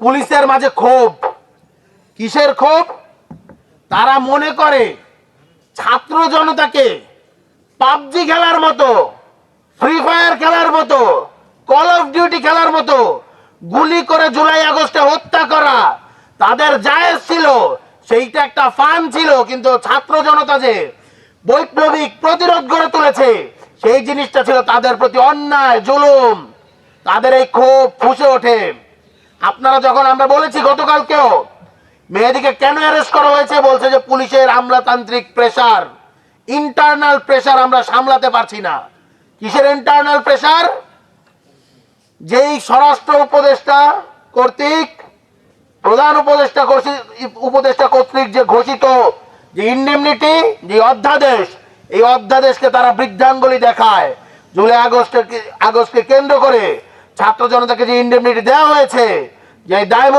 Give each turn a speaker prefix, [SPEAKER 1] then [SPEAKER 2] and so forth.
[SPEAKER 1] পুলিশের মাঝে ক্ষোভ। কিসের ক্ষোভ? তারা মনে করে ছাত্র জনতাকে পাবজি খেলার মতো, ফ্রি ফায়ার খেলার মতো, কল অফ ডিউটি খেলার মতো গুলি করে জুলাই আগস্টে হত্যা করা তাদের জায়েজ ছিল, সেইটা একটা ফান ছিল। কিন্তু ছাত্র জনতা যে বৈপ্লবিক প্রতিরোধ গড়ে তুলেছে, সেই জিনিসটা ছিল তাদের প্রতি অন্যায়, জুলুম। তাদের এই ক্ষোভ ফুঁসে ওঠে। আপনারা যখন, আমরা বলেছি গতকালকেও, মেহেদীকে কেন অ্যারেস্ট করা হয়েছে, বলছে যে পুলিশের আমলাতান্ত্রিক প্রেসার, ইন্টারনাল প্রেসার আমরা সামলাতে পারছি না। কিসের ইন্টারনাল প্রেসার? যেই স্বরাষ্ট্র উপদেষ্টা কর্তৃক, প্রধান উপদেষ্টা কর্তৃক যে ঘোষিত যে ইন্ডেমনিটি, যে অধ্যাদেশ, এই অধ্যাদেশকে তারা বৃদ্ধাঙ্গুলি দেখায়। জুলাই আগস্টকে কেন্দ্র করে ছাত্র জনতাকে যে ইন্ডেমনিটি দেওয়া হয়েছে, যে দায়